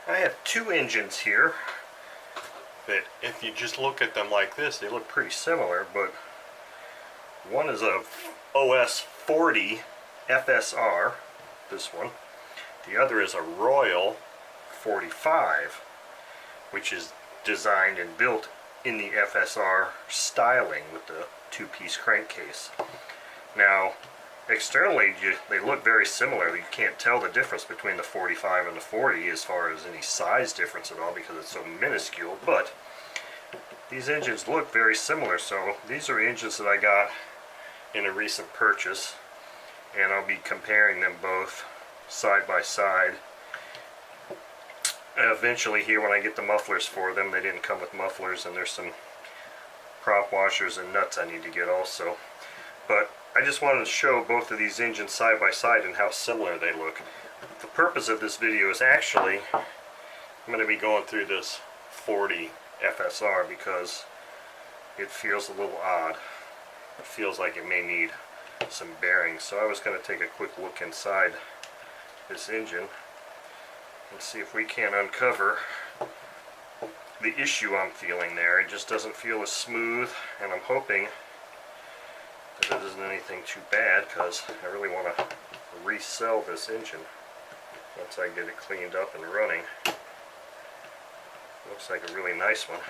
I have two engines here that if you just look at them like this, they look pretty similar, but one is a OS 40 FSR, this one. The other is a Royal 45, which is designed and built in the FSR styling with the two-piece crankcase. Now, externally, they look very similar. You can't tell the difference between the 45 and the 40 as far as any size difference at all because it's so minuscule, but these engines look very similar. So these are engines that I got in a recent purchase, and I'll be comparing them both side by side. Eventually here, when I get the mufflers for them, they didn't come with mufflers, and there's some prop washers and nuts I need to get also. But I just wanted to show both of these engines side by side and how similar they look. The purpose of this video is actually, I'm going to be going through this 40 FSR because it feels a little odd. It feels like it may need some bearings. So I was going to take a quick look inside this engine and see if we can uncover the issue I'm feeling there. It just doesn't feel as smooth, and I'm hoping that it isn't anything too bad because I really want to resell this engine once I get it cleaned up and running. Looks like a really nice one.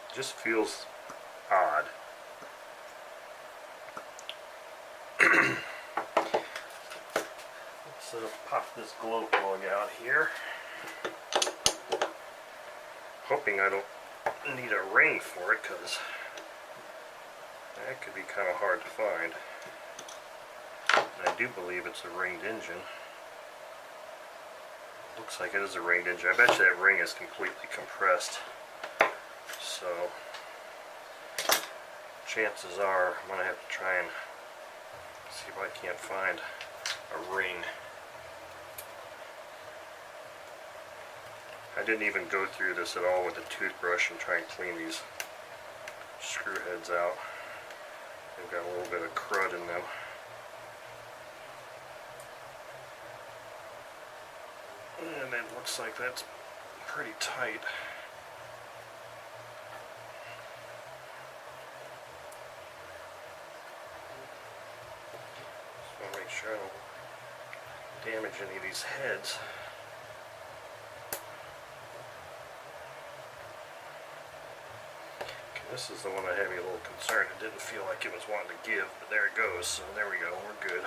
It just feels odd. Let's pop this glow plug out here. Hoping I don't need a ring for it because that could be kind of hard to find. And I do believe it's a ringed engine. Looks like it is a ringed engine. I bet you that ring is completely compressed. So chances are I'm going to have to try and see if I can't find a ring. I didn't even go through this at all with a toothbrush and try and clean these screw heads out. They've got a little bit of crud in them. And it looks like that's pretty tight. Just want to make sure I don't damage any of these heads. This is the one that had me a little concerned. It didn't feel like it was wanting to give, but there it goes. So there we go, we're good.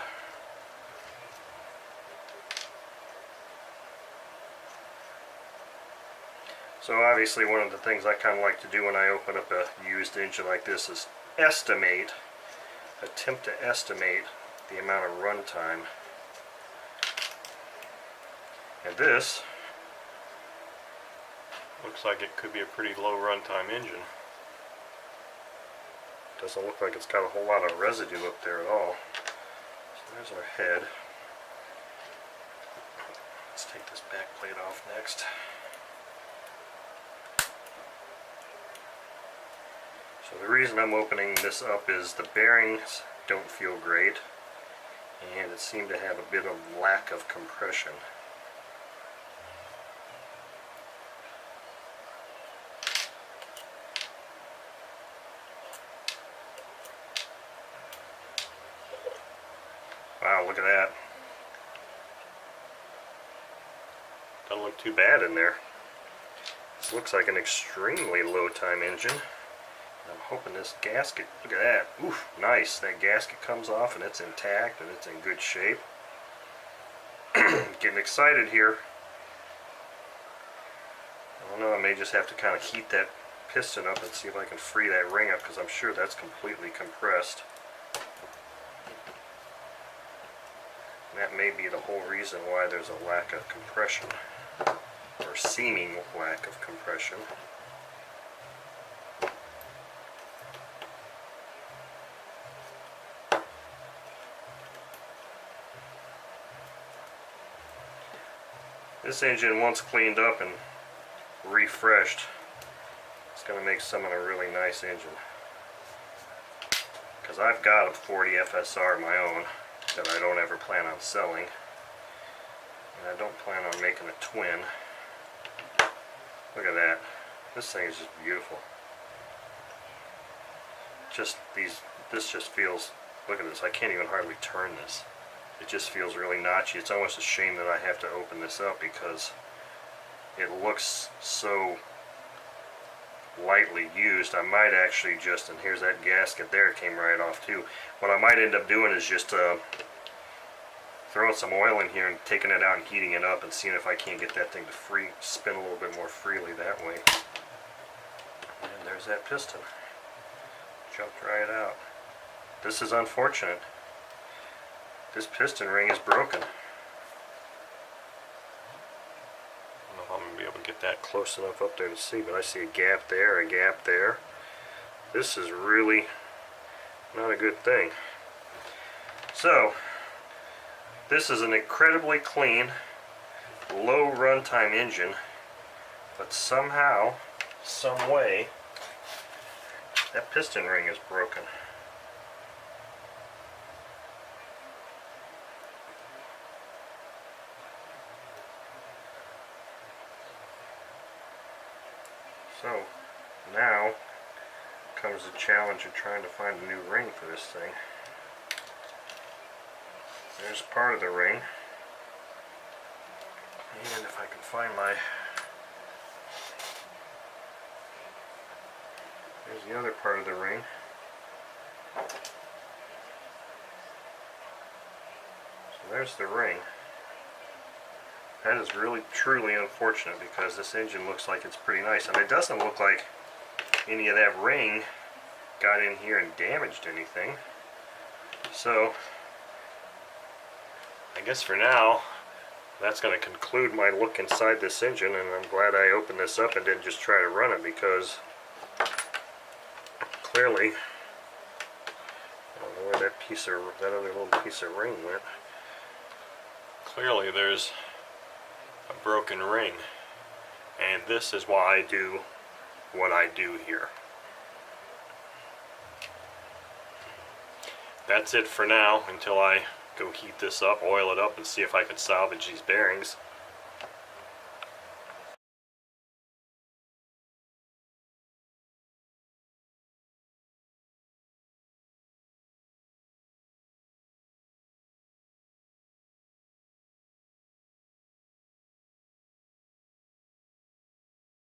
So obviously one of the things I kind of like to do when I open up a used engine like this is attempt to estimate the amount of runtime. And this looks like it could be a pretty low runtime engine. Doesn't look like it's got a whole lot of residue up there at all. So there's our head. Let's take this back plate off next. So the reason I'm opening this up is the bearings don't feel great, and it seemed to have a bit of lack of compression. Wow, look at that. Doesn't look too bad in there. This looks like an extremely low time engine. I'm hoping this gasket, look at that. Oof, nice. That gasket comes off and it's intact and it's in good shape. Getting excited here. I don't know, I may just have to kind of heat that piston up and see if I can free that ring up because I'm sure that's completely compressed. And that may be the whole reason why there's a lack of compression, or seeming lack of compression. This engine, once cleaned up and refreshed, it's going to make someone a really nice engine. because I've got a 40 FSR of my own that I don't ever plan on selling, and I don't plan on making a twin. Look at that. This thing is just beautiful. This just feels, look at this, I can't even hardly turn this. It just feels really notchy. It's almost a shame that I have to open this up because it looks so lightly used. I might actually just, and here's that gasket there, it came right off too. What I might end up doing is just throwing some oil in here and taking it out and heating it up and seeing if I can't get that thing to spin a little bit more freely that way. And there's that piston. Jumped right out. This is unfortunate. This piston ring is broken. I don't know if I'm going to be able to get that close enough up there to see, but I see a gap there, a gap there. This is really not a good thing. So, this is an incredibly clean, low runtime engine, but somehow, some way, that piston ring is broken. So now comes the challenge of trying to find a new ring for this thing. There's part of the ring, and if I can find there's the other part of the ring. So there's the ring. That is really truly unfortunate because this engine looks like it's pretty nice, and it doesn't look like any of that ring got in here and damaged anything. So I guess for now that's going to conclude my look inside this engine, and I'm glad I opened this up and didn't just try to run it, because clearly, I don't know where that other little piece of ring went. Clearly there's a broken ring, and this is why I do what I do here. That's it for now until I go heat this up, oil it up, and see if I can salvage these bearings.